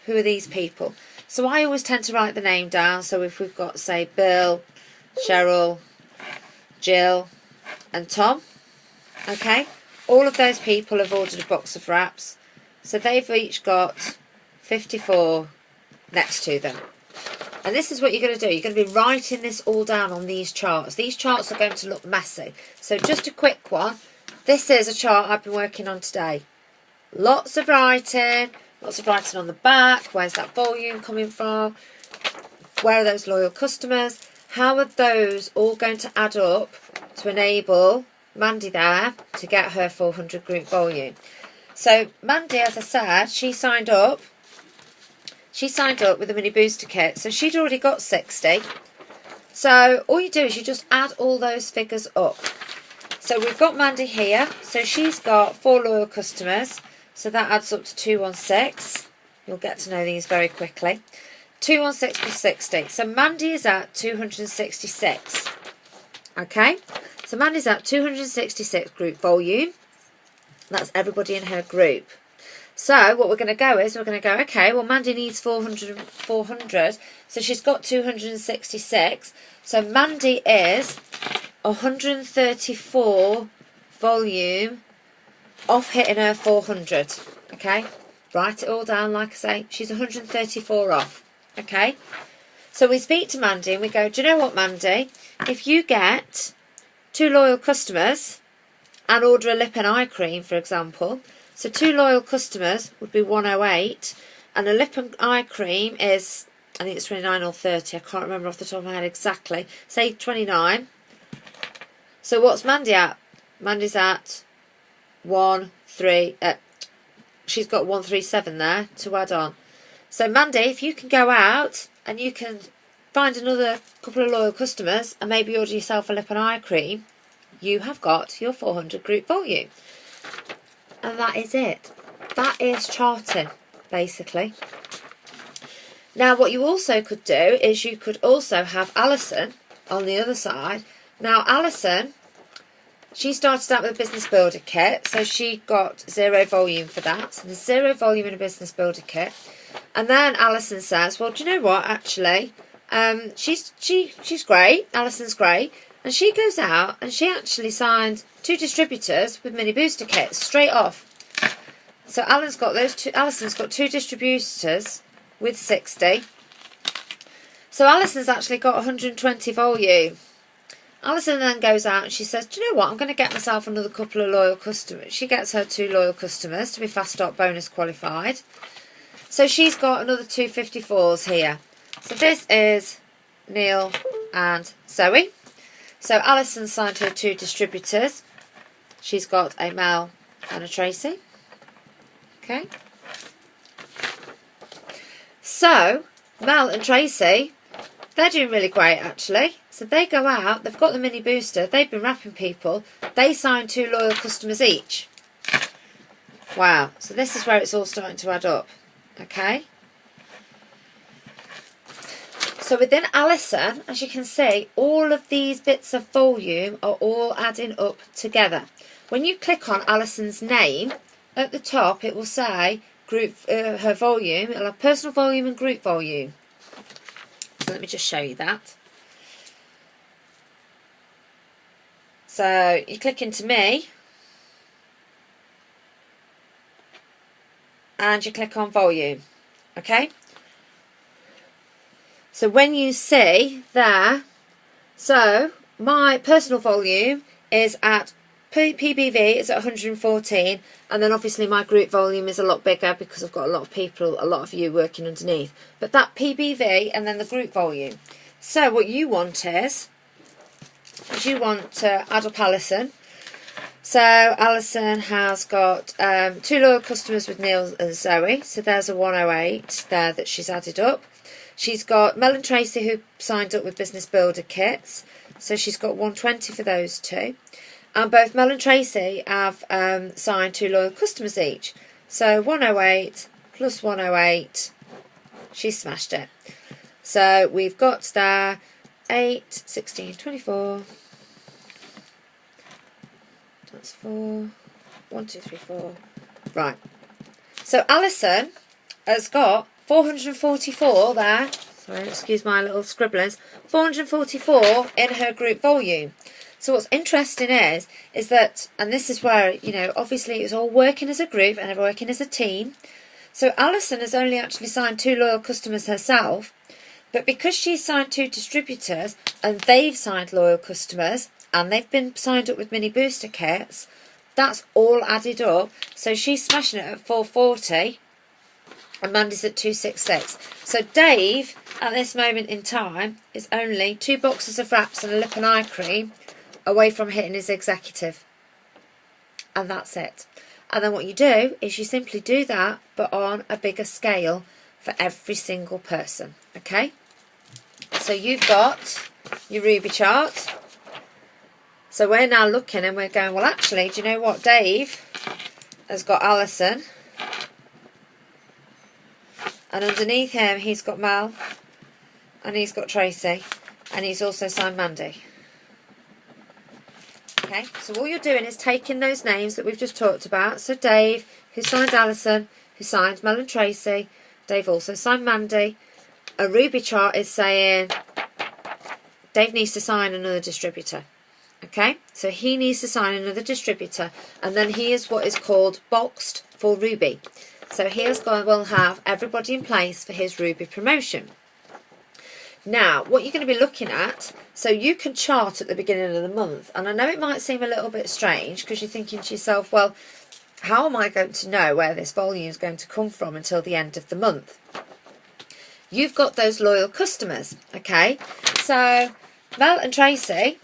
who are these people? So I always tend to write the name down. So if we've got, say, Bill, Cheryl, Jill and Tom, okay, all of those people have ordered a box of wraps. So they've each got 54 next to them. And this is what you're going to do. You're going to be writing this all down on these charts. These charts are going to look messy. So just a quick one. This is a chart I've been working on today. Lots of writing on the back. Where's that volume coming from? Where are those loyal customers? How are those all going to add up to enable Mandy there to get her 400 group volume? So Mandy, as I said, she signed up with a mini booster kit. So she'd already got 60. So all you do is you just add all those figures up. So we've got Mandy here. So she's got 4 loyal customers. So that adds up to 216. You'll get to know these very quickly. 216 plus 60. So Mandy is at 266. Okay. So Mandy's at 266 group volume. That's everybody in her group. So what we're going to go is we're going to go, okay, well, Mandy needs 400. So she's got 266. So Mandy is 134 volume off hitting her 400. Okay, write it all down. Like I say, she's 134 off. Okay, so we speak to Mandy and we go, do you know what, Mandy? If you get 2 loyal customers and order a lip and eye cream, for example, so 2 loyal customers would be 108, and a lip and eye cream is, I think it's 29 or 30, I can't remember off the top of my head exactly, say 29. So what's Mandy at? Mandy's at 137 there to add on. So Mandy, if you can go out and you can find another couple of loyal customers and maybe order yourself a lip and eye cream, you have got your 400 group volume. And that is it. That is charting, basically. Now, what you also could do is you could also have Alison on the other side. Now, Alison, she started out with a business builder kit, so she got 0 volume for that. So there's 0 volume in a business builder kit. And then Alison says, well, do you know what, actually, she's great, Alison's great. And she goes out and she actually signed 2 distributors with mini booster kits straight off. So Alison's got 2 distributors with 60. So Alison's actually got 120 volume. Alison then goes out and she says, do you know what, I'm going to get myself another couple of loyal customers. She gets her 2 loyal customers to be Fast Start bonus qualified. So she's got another 2 54s here. So this is Neil and Zoe. So Alison signed her 2 distributors. She's got a Mel and a Tracy. Okay. So Mel and Tracy, they're doing really great actually. So they go out, they've got the mini booster, they've been wrapping people. They signed 2 loyal customers each. Wow. So this is where it's all starting to add up. Okay. So within Alison, as you can see, all of these bits of volume are all adding up together. When you click on Alison's name, at the top it will say group her volume. It'll have personal volume and group volume. So let me just show you that. So you click into me and you click on volume. Okay. So when you see there, so my personal volume is at PBV is at 114, and then obviously my group volume is a lot bigger because I've got a lot of people, a lot of you working underneath. But that PBV and then the group volume. So what you want is you want to add up Alison. So Alison has got 2 loyal customers with Neil and Zoe. So there's a 108 there that she's added up. She's got Mel and Tracy who signed up with Business Builder kits. So she's got 120 for those 2. And both Mel and Tracy have signed 2 loyal customers each. So 108 plus 108. She smashed it. So we've got there 8, 16, 24. That's 4. 1, 2, 3, 4. Right. So Alison has got 444 there. Sorry, excuse my little scribblings. 444 in her group volume. So what's interesting is that, and this is where, you know, obviously it's all working as a group and working as a team. So Alison has only actually signed 2 loyal customers herself, but because she's signed 2 distributors and they've signed loyal customers and they've been signed up with mini booster kits, that's all added up. So she's smashing it at 440 and Mandy's at 266. So Dave, at this moment in time, is only 2 boxes of wraps and a lip and eye cream away from hitting his executive. And that's it. And then what you do is you simply do that, but on a bigger scale for every single person. Okay? So you've got your Ruby chart. So we're now looking and we're going, well, actually, do you know what? Dave has got Alison. And underneath him, he's got Mel. And he's got Tracy. And he's also signed Mandy. Okay, so all you're doing is taking those names that we've just talked about. So Dave, who signed Alison, who signed Mel and Tracy. Dave also signed Mandy. A Ruby chart is saying Dave needs to sign another distributor. Okay, so he needs to sign another distributor. And then he is what is called boxed for Ruby. So we'll have everybody in place for his Ruby promotion. Now, what you're going to be looking at, so you can chart at the beginning of the month. And I know it might seem a little bit strange because you're thinking to yourself, well, how am I going to know where this volume is going to come from until the end of the month? You've got those loyal customers, okay? So Mel and Tracy,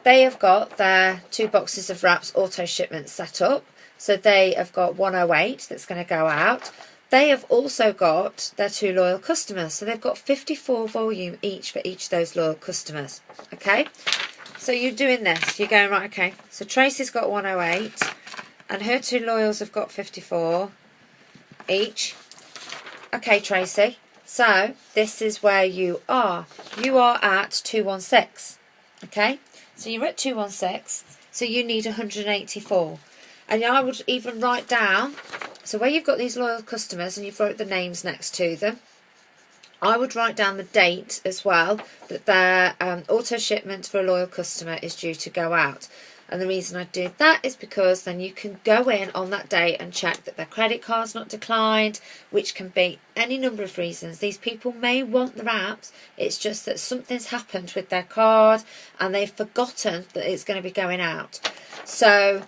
they have got their 2 boxes of wraps auto shipments set up. So they have got 108 that's going to go out. They have also got their 2 loyal customers. So they've got 54 volume each for each of those loyal customers. Okay? So you're doing this. You're going, right, okay. So Tracy's got 108. And her 2 loyals have got 54 each. Okay, Tracy. So this is where you are. You are at 216. Okay? So you're at 216. So you need 184. And I would even write down, so where you've got these loyal customers and you've wrote the names next to them, I would write down the date as well that their auto shipment for a loyal customer is due to go out. And the reason I do that is because then you can go in on that day and check that their credit card's not declined, which can be any number of reasons. These people may want the wraps, it's just that something's happened with their card and they've forgotten that it's going to be going out. So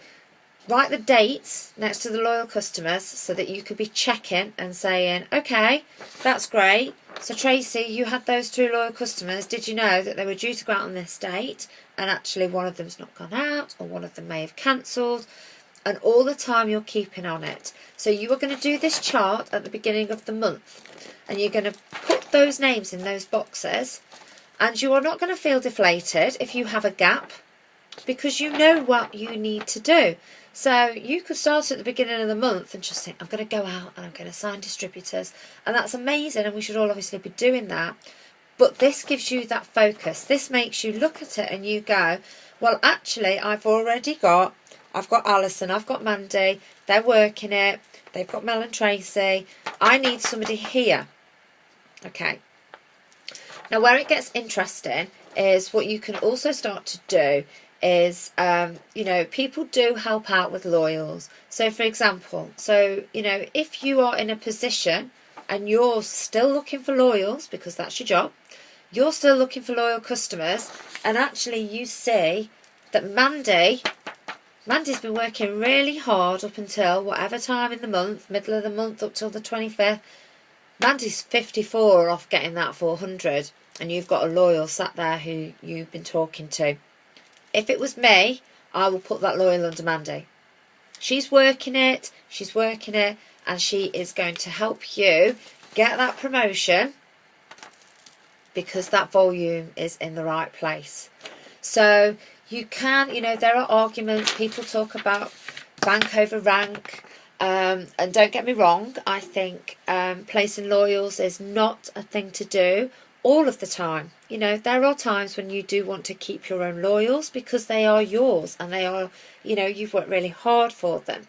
write the dates next to the loyal customers so that you could be checking and saying, okay, that's great. So Tracy, you had those 2 loyal customers. Did you know that they were due to go out on this date? And actually one of them's not gone out or one of them may have cancelled. And all the time you're keeping on it. So you are going to do this chart at the beginning of the month. And you're going to put those names in those boxes. And you are not going to feel deflated if you have a gap, because you know what you need to do. So you could start at the beginning of the month and just think, I'm going to go out and I'm going to sign distributors. And that's amazing, and we should all obviously be doing that. But this gives you that focus. This makes you look at it and you go, well, actually, I've got Alison, I've got Mandy, they're working it, they've got Mel and Tracy. I need somebody here. Okay. Now, where it gets interesting is what you can also start to do is, you know, people do help out with loyals. So, for example, if you are in a position and you're still looking for loyals, because that's your job, you're still looking for loyal customers, and actually you see that Mandy's been working really hard up until whatever time in the month, middle of the month up till the 25th. Mandy's 54 off getting that 400, and you've got a loyal sat there who you've been talking to. If it was me, I will put that loyal under Mandy. She's working it, and she is going to help you get that promotion because that volume is in the right place. So you can, there are arguments. People talk about bank over rank. And don't get me wrong, I think placing loyals is not a thing to do all of the time. There are times when you do want to keep your own loyals because they are yours and they are, you've worked really hard for them.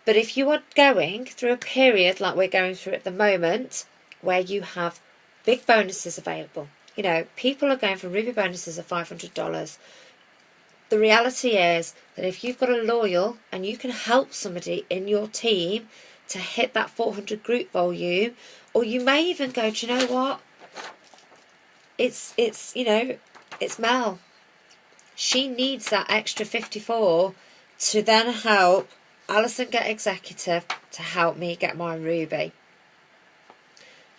But if you are going through a period like we're going through at the moment, where you have big bonuses available, people are going for Ruby bonuses of $500. The reality is that if you've got a loyal and you can help somebody in your team to hit that 400 group volume, or you may even go, do you know what? It's Mel. She needs that extra 54 to then help Alison get executive to help me get my Ruby.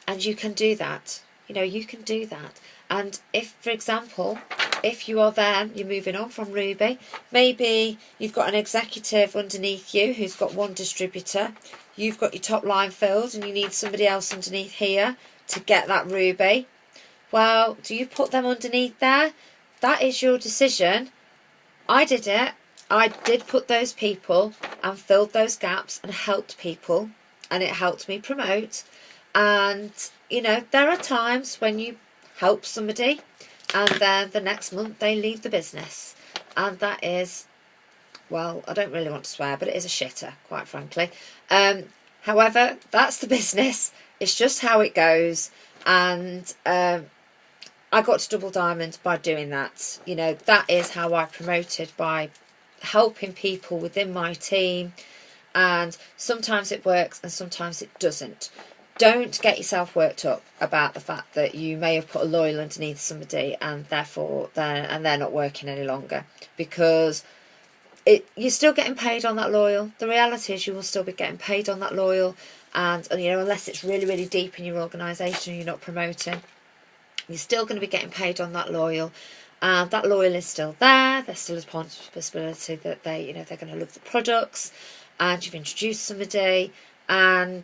And you can do that. You can do that. And if, for example, if you are there, you're moving on from Ruby, maybe you've got an executive underneath you who's got one distributor, you've got your top line filled and you need somebody else underneath here to get that Ruby. Well, do you put them underneath there? That is your decision. I did it. I did put those people and filled those gaps and helped people, and it helped me promote. And, there are times when you help somebody and then the next month they leave the business. And that is, well, I don't really want to swear, but it is a shitter, quite frankly. However, that's the business. It's just how it goes. And I got to Double Diamond by doing that. That is how I promoted, by helping people within my team. And sometimes it works and sometimes it doesn't. Don't get yourself worked up about the fact that you may have put a loyal underneath somebody and therefore they're not working any longer, because you're still getting paid on that loyal. The reality is you will still be getting paid on that loyal, and unless it's really, really deep in your organisation and you're not promoting, you're still going to be getting paid on that loyal. And that loyal is still there. There's still a possibility that they're going to love the products, and you've introduced somebody. And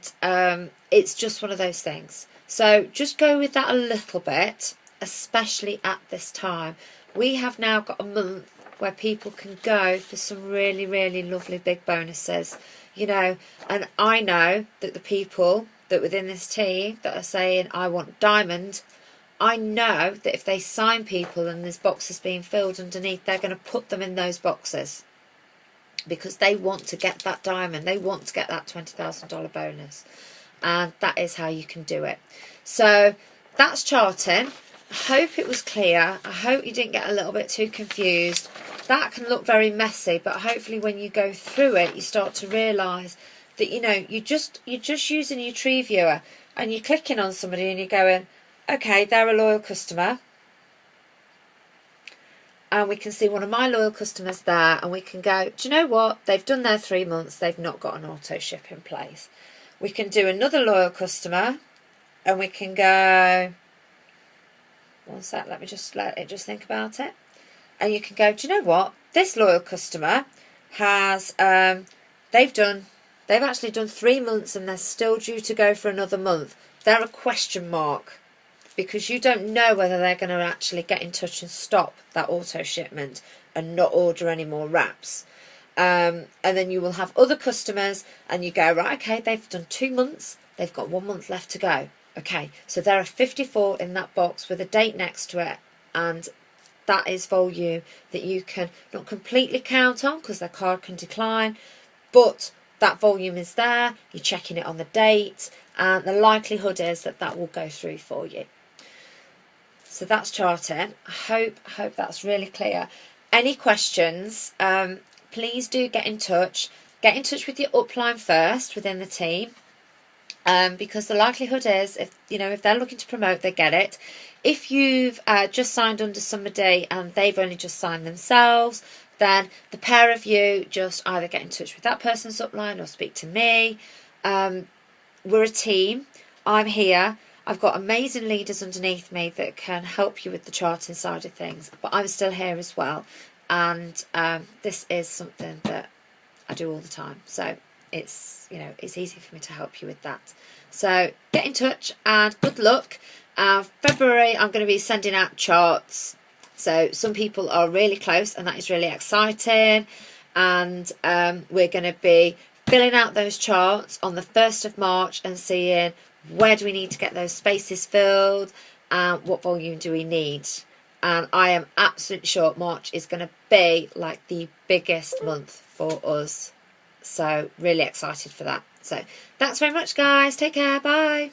it's just one of those things. So just go with that a little bit, especially at this time. We have now got a month where people can go for some really, really lovely big bonuses, and I know that the people that within this team that are saying, I want diamond, I know that if they sign people and there's boxes being filled underneath, they're going to put them in those boxes, because they want to get that diamond. They want to get that $20,000 bonus. And that is how you can do it. So that's charting. I hope it was clear. I hope you didn't get a little bit too confused. That can look very messy, but hopefully when you go through it, you start to realise that, you're just using your tree viewer and you're clicking on somebody and you're going, okay, they're a loyal customer. And we can see one of my loyal customers there, and we can go, do you know what? They've done their 3 months. They've not got an auto ship in place. We can do another loyal customer, and we can go, one sec, let it just think about it. And you can go, do you know what? This loyal customer has, they've actually done 3 months and they're still due to go for another month. They're a question mark, because you don't know whether they're going to actually get in touch and stop that auto shipment and not order any more wraps. And then you will have other customers and you go, right, okay, they've done 2 months, they've got 1 month left to go. Okay, so there are 54 in that box with a date next to it, and that is volume that you can not completely count on because their card can decline, but that volume is there, you're checking it on the date, and the likelihood is that that will go through for you. So that's charting. I hope that's really clear. Any questions, please do get in touch. Get in touch with your upline first within the team, because the likelihood is, if they're looking to promote, they get it. If you've just signed under somebody and they've only just signed themselves, then the pair of you just either get in touch with that person's upline or speak to me. We're a team. I'm here. I've got amazing leaders underneath me that can help you with the charting side of things, but I'm still here as well. And this is something that I do all the time. So it's easy for me to help you with that. So get in touch and good luck. February, I'm going to be sending out charts. So some people are really close and that is really exciting. And we're going to be filling out those charts on the 1st of March and seeing where do we need to get those spaces filled and what volume do we need. And I am absolutely sure March is going to be like the biggest month for us So really excited for that. So thanks very much, guys. Take care. Bye.